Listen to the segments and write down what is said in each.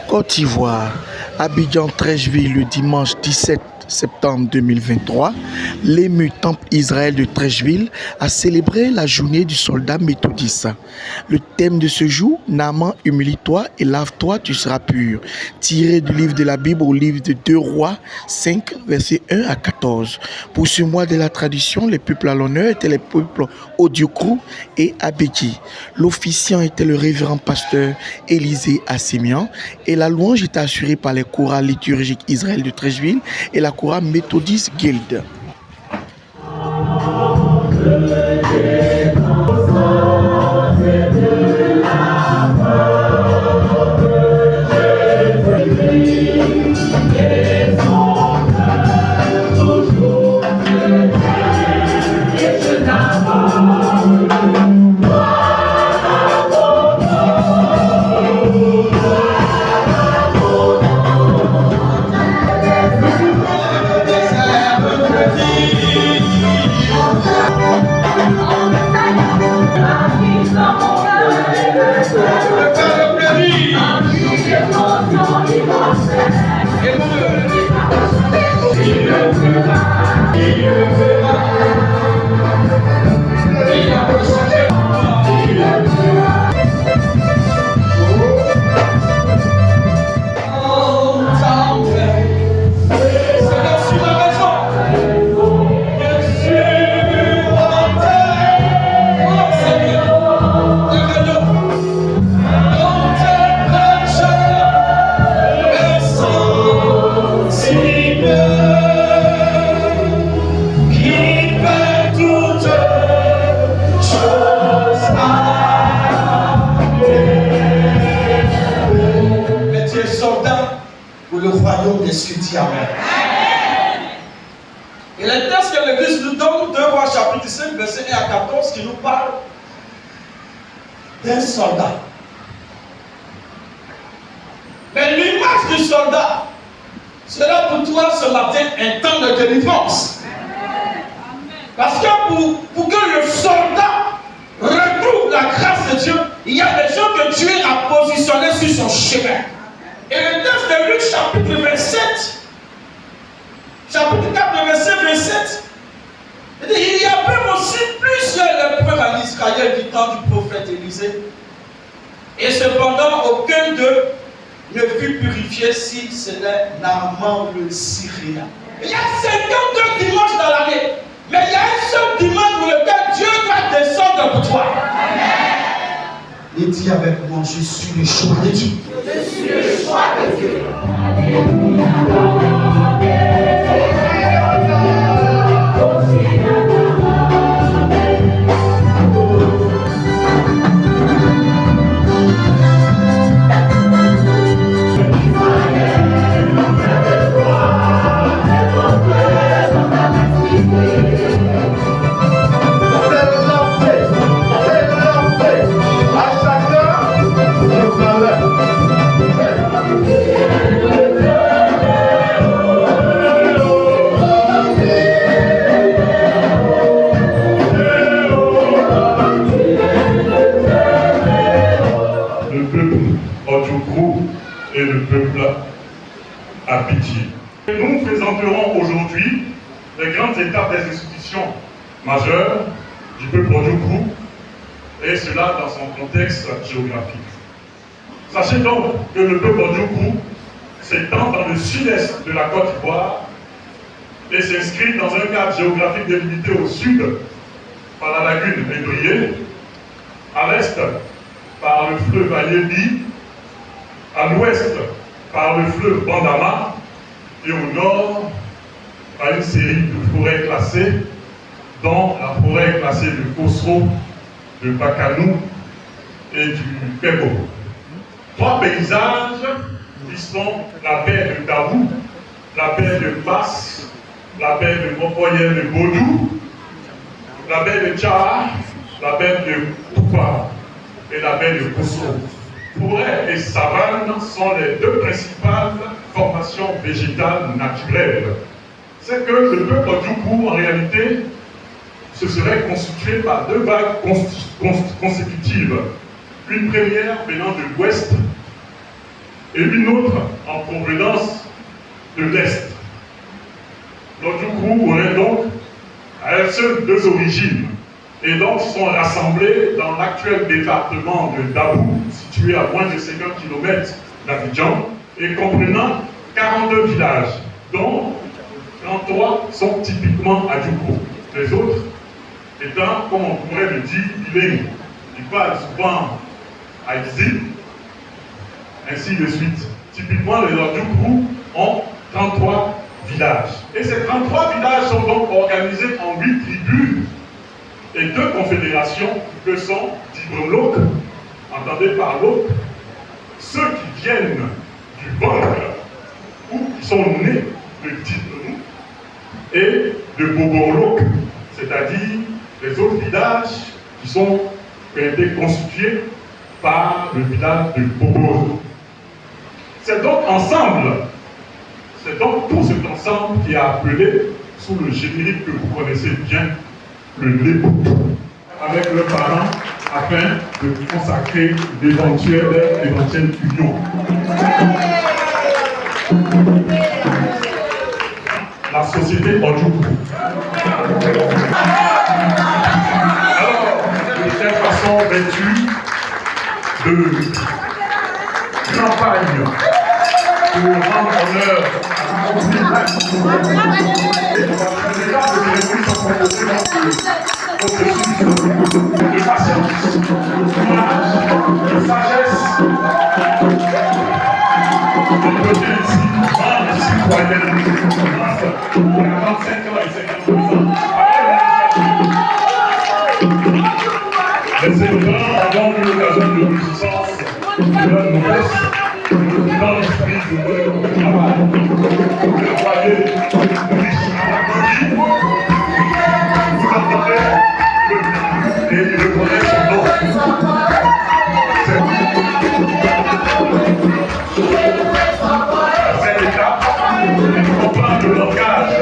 Côte d'Ivoire, Abidjan-Treichville le dimanche 17 septembre 2023, l'ému Temple Israël de Treichville a célébré la journée du soldat méthodiste. Le thème de ce jour, Naaman, humilie-toi et lave-toi, tu seras pur, tiré du livre de la Bible au livre de 2 Rois 5, versets 1 à 14. Pour ce mois de la tradition, les peuples à l'honneur étaient les peuples Odioukrou et Abedji. L'officiant était le révérend pasteur Élisée Assemian et la louange était assurée par les chorales liturgiques Israël de Treichville et la chorale méthodiste Guild. Pour le royaume des cieux, dit Amen. Et le texte que l'Église nous donne, 2 Rois chapitre 5, verset 1 à 14, qui nous parle d'un soldat. Mais l'image du soldat sera pour toi ce matin un temps de délivrance. Parce que pour que le soldat retrouve la grâce de Dieu, il y a des gens que Dieu a positionnés sur son chemin. Et le texte de Luc chapitre 27, chapitre 4, verset 27, il y avait aussi plusieurs lépreux en Israël du temps du prophète Élisée. Et cependant, aucun d'eux ne fut purifié si ce n'est Naaman le Syrien. Il y a 52 dimanches dans l'année, mais il y a un seul dimanche pour lequel Dieu va descendre pour toi. Et dis avec moi, je suis le choix de Dieu. Je suis le choix de Dieu. Et le peuple Abedji. Nous présenterons aujourd'hui les grandes étapes des institutions majeures du peuple Odioukrou et cela dans son contexte géographique. Sachez donc que le peuple Odioukrou s'étend dans le sud-est de la Côte d'Ivoire et s'inscrit dans un cadre géographique délimité au sud par la lagune Lébrié, à l'est par le fleuve Ayébi, à l'ouest par le fleuve Bandama et au nord par une série de forêts classées, dont la forêt classée de Kosro, de Bakanou et du Pego. 3 paysages qui sont la baie de Dabou, la baie de Basse, la baie de Mokoyen de Bodou, la baie de Tchara, la baie de Poupa et la baie de Kosro. Forêt et savane sont les 2 principales formations végétales naturelles c'est que le peuple Ojukwu, en réalité, se serait constitué par deux vagues consécutives. Une première venant de l'ouest et une autre en provenance de l'est. L'Ojukwu aurait donc à elles seules deux origines et donc sont rassemblés dans l'actuel département de Dabou, situé à moins de 50 km d'Abidjan et comprenant 42 villages, dont 33 sont typiquement Adjoukou. Les autres étant, comme on pourrait le dire, bilingues. Ils parlent souvent Aïzi, ainsi de suite. Typiquement, les Adjoukou ont 33 villages. Et ces 33 villages sont donc organisés en 8 tribus et 2 confédérations que sont Dibrelok, entendez par l'autre, ceux qui viennent du Banque ou qui sont nés de Dibrelok et de Boborlok, c'est-à-dire les autres villages qui ont été constitués par le village de Boborlok. C'est donc ensemble, c'est donc tout cet ensemble qui est appelé sous le générique que vous connaissez bien, le Léboutou, avec leurs parents afin de consacrer l'éventuelle union. La société Ojukwu. Alors, de quelle façon vêtue de campagne pour rendre honneur à la de patience, de sagesse, de ici, citoyenne, pour 45 ans et 52 ans. Les célébrants avons eu l'occasion de résistance de leur noblesse dans l'esprit de leur travail. Le foyer riche à la conduite, vous entendez et il reconnaît son nom. Cette étape, il comprend le langage.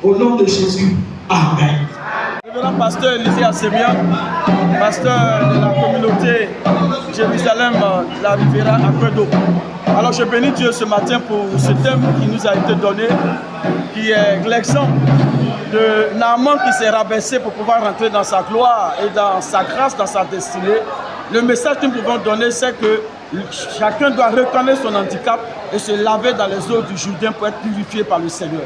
Au nom de Jésus. Amen. Révérend pasteur Élisée Assémian, pasteur de la communauté Jérusalem, la Riviera à Credo. Alors je bénis Dieu ce matin pour ce thème qui nous a été donné, qui est l'exemple de Naaman qui s'est rabaissé pour pouvoir rentrer dans sa gloire et dans sa grâce, dans sa destinée. Le message que nous pouvons donner, c'est que chacun doit reconnaître son handicap et se laver dans les eaux du Jourdain pour être purifié par le Seigneur.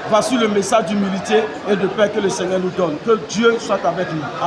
Voici le message d'humilité et de paix que le Seigneur nous donne. Que Dieu soit avec nous. Amen.